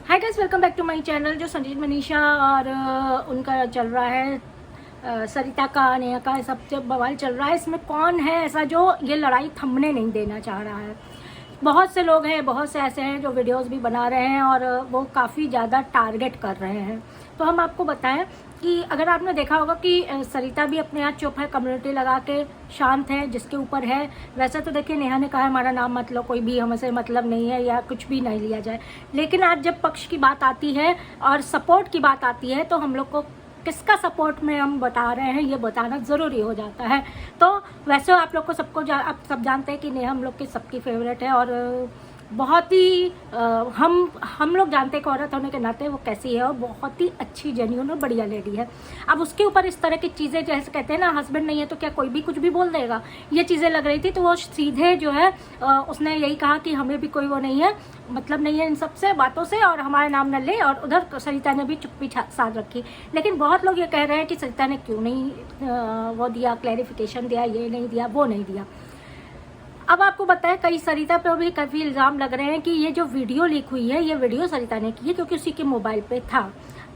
Hi guys, welcome back to my channel. जो संजीत मनीषा और उनका चल रहा है, सरिता का, नेहा का, सब जब बवाल चल रहा है, इसमें कौन है ऐसा जो ये लड़ाई थमने नहीं देना चाह रहा है। बहुत से लोग हैं, बहुत से ऐसे हैं जो वीडियोस भी बना रहे हैं और वो काफ़ी ज़्यादा टारगेट कर रहे हैं। तो हम आपको बताएं कि अगर आपने देखा होगा कि सरिता भी अपने यहाँ चुप है, कम्युनिटी लगा के शांत है, जिसके ऊपर है। वैसे तो देखिए, नेहा ने कहा हमारा नाम मत लो, कोई भी हमसे मतलब नहीं है या कुछ भी नहीं लिया जाए। लेकिन आज जब पक्ष की बात आती है और सपोर्ट की बात आती है तो हम लोग को किसका सपोर्ट में हम बता रहे हैं ये बताना ज़रूरी हो जाता है। तो वैसे आप लोग को आप सब जानते हैं कि नेहा हम लोग की सबकी फेवरेट है और बहुत ही हम लोग जानते हैं कि औरत होने के नाते वो कैसी है और बहुत ही अच्छी, जेन्युइन और बढ़िया लेडी है। अब उसके ऊपर इस तरह की चीज़ें, जैसे कहते हैं ना, हस्बैंड नहीं है तो क्या कोई भी कुछ भी बोल देगा, ये चीज़ें लग रही थी। तो वो सीधे जो है उसने यही कहा कि हमें भी कोई वो नहीं है, मतलब नहीं है इन सब से बातों से, और हमारा नाम न ले। और उधर सरिता ने भी चुप्पी साध रखी। लेकिन बहुत लोग ये कह रहे हैं कि सरिता ने क्यों नहीं वो दिया, क्लैरिफिकेशन दिया, ये नहीं दिया, वो नहीं दिया। अब आपको बताया, कई सरिता पे भी काफ़ी इल्ज़ाम लग रहे हैं कि ये जो वीडियो लीक हुई है, ये वीडियो सरिता ने की है क्योंकि उसी के मोबाइल पे था।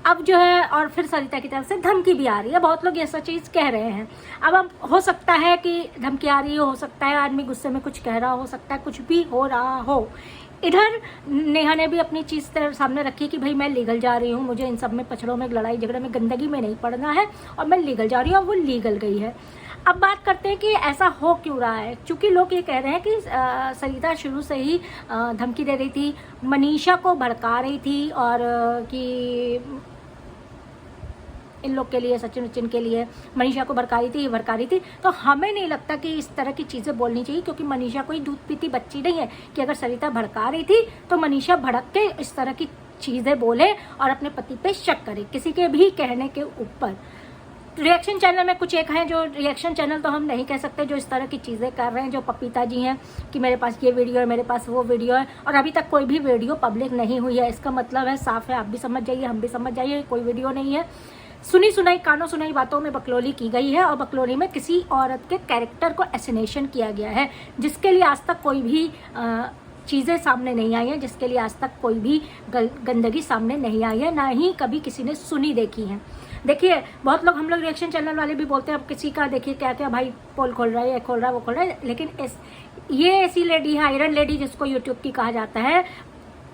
अब जो है, और फिर सरिता की तरफ से धमकी भी आ रही है। बहुत लोग ऐसा चीज़ कह रहे हैं। अब हो सकता है कि धमकी आ रही हो सकता है आदमी गुस्से में कुछ कह रहा हो सकता है कुछ भी हो रहा हो। इधर नेहा ने भी अपनी चीज़ सामने रखी कि भाई मैं लीगल जा रही हूँ, मुझे इन सब में पछड़ों में, लड़ाई झगड़े में, गंदगी में नहीं पड़ना है और मैं लीगल जा रही हूँ। और वो लीगल गई है। अब बात करते हैं कि ऐसा हो क्यों रहा है। क्योंकि लोग ये कह रहे हैं कि सरिता शुरू से ही धमकी दे रही थी, मनीषा को भड़का रही थी, और कि इन लोग के लिए, सचिन के लिए मनीषा को भड़का रही थी। तो हमें नहीं लगता कि इस तरह की चीज़ें बोलनी चाहिए, क्योंकि मनीषा कोई दूध पीती बच्ची नहीं है कि अगर सरिता भड़का रही थी तो मनीषा भड़क के इस तरह की चीज़ें बोले और अपने पति पे शक करे किसी के भी कहने के ऊपर। रिएक्शन चैनल में कुछ एक हैं जो, रिएक्शन चैनल तो हम नहीं कह सकते, जो इस तरह की चीज़ें कर रहे हैं, जो पपीता जी हैं कि मेरे पास ये वीडियो है, मेरे पास वो वीडियो है, और अभी तक कोई भी वीडियो पब्लिक नहीं हुई है। इसका मतलब है, साफ है, आप भी समझ जाइए, हम भी समझ जाइए, कोई वीडियो नहीं है। सुनी सुनाई, कानों सुनाई बातों में बकलोली की गई है और बकलोली में किसी औरत के कैरेक्टर को एसिनेशन किया गया है, जिसके लिए आज तक कोई भी चीज़ें सामने नहीं आई हैं, जिसके लिए आज तक कोई भी गंदगी सामने नहीं आई है, ना ही कभी किसी ने सुनी देखी है। देखिए, बहुत लोग, हम लोग रिएक्शन चैनल वाले भी बोलते हैं, अब किसी का देखिए क्या क्या भाई पोल खोल रहा है, ये खोल रहा है, वो खोल रहा है। लेकिन ये ऐसी लेडी है, आयरन लेडी जिसको यूट्यूब की कहा जाता है,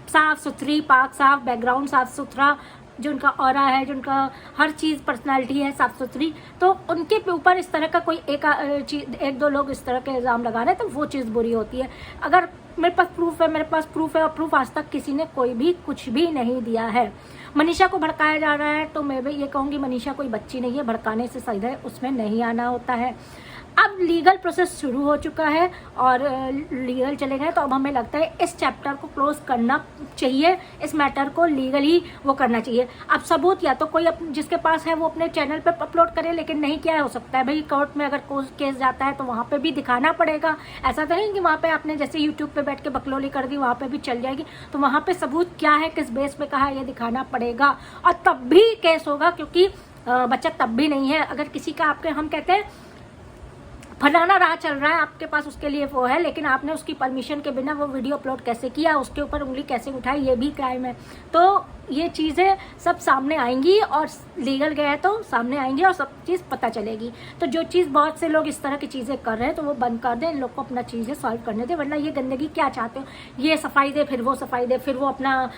साफ सुथरी, पाक साफ, बैकग्राउंड साफ सुथरा, जो उनका ऑरा है, जो उनका हर चीज़, पर्सनालिटी है साफ सुथरी, तो उनके ऊपर इस तरह का कोई एक दो लोग इस तरह के इल्ज़ाम लगा रहे हैं तो वो चीज़ बुरी होती है। अगर मेरे पास प्रूफ है और प्रूफ आज तक किसी ने कोई भी कुछ भी नहीं दिया है। मनीषा को भड़काया जा रहा है तो मैं भी ये कहूँगी, मनीषा कोई बच्ची नहीं है, भड़काने से सीधे उसमें नहीं आना होता है। अब लीगल प्रोसेस शुरू हो चुका है और लीगल चले गए, तो अब हमें लगता है इस चैप्टर को क्लोज करना चाहिए, इस मैटर को लीगली वो करना चाहिए। अब सबूत या तो कोई जिसके पास है वो अपने चैनल पे अपलोड करे, लेकिन नहीं, क्या हो सकता है भाई, कोर्ट में अगर केस जाता है तो वहाँ पे भी दिखाना पड़ेगा। ऐसा तो नहीं कि वहाँ पे आपने जैसे यूट्यूब पे बैठ के बकलोली कर दी, वहाँ पे भी चल जाएगी। तो वहाँ पे सबूत क्या है, किस बेस पे कहा, ये दिखाना पड़ेगा, और तब भी केस होगा, क्योंकि बच्चा तब भी नहीं है। अगर किसी का, आपके, हम कहते हैं फलाना राह चल रहा है आपके पास, उसके लिए वो है, लेकिन आपने उसकी परमिशन के बिना वो वीडियो अपलोड कैसे किया, उसके ऊपर उंगली कैसे उठाई, ये भी क्राइम है। तो ये चीज़ें सब सामने आएंगी और लीगल गए तो सामने आएंगी और सब चीज़ पता चलेगी। तो जो चीज़, बहुत से लोग इस तरह की चीज़ें कर रहे हैं तो वो बंद कर दें, इन लोग को अपना चीज़ें सॉल्व करने दें, वरना ये गंदगी क्या चाहते हो, ये सफाई दे, फिर वो सफाई दे, फिर वो अपना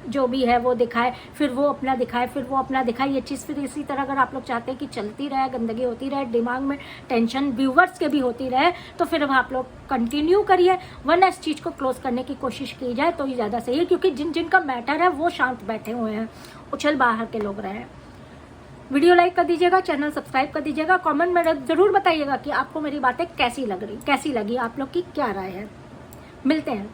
जो भी है वो दिखाए, फिर वो अपना दिखाए, फिर वो अपना दिखाए। ये चीज़ फिर इसी तरह अगर आप लोग चाहते हैं कि चलती रहे, गंदगी होती रहे, दिमाग में टेंशन व्यूवर्स के भी होती रहे, तो फिर अब आप लोग कंटिन्यू करिए, वरना इस चीज़ को क्लोज करने की कोशिश की जाए तो ये ज़्यादा सही है। क्योंकि जिनका मैटर है वो शांत बैठे हुए हैं, उछल बाहर के लोग रहे हैं। वीडियो लाइक कर दीजिएगा, चैनल सब्सक्राइब कर दीजिएगा, कमेंट में ज़रूर बताइएगा कि आपको मेरी बातें कैसी लगी, आप लोग की क्या राय है। मिलते हैं।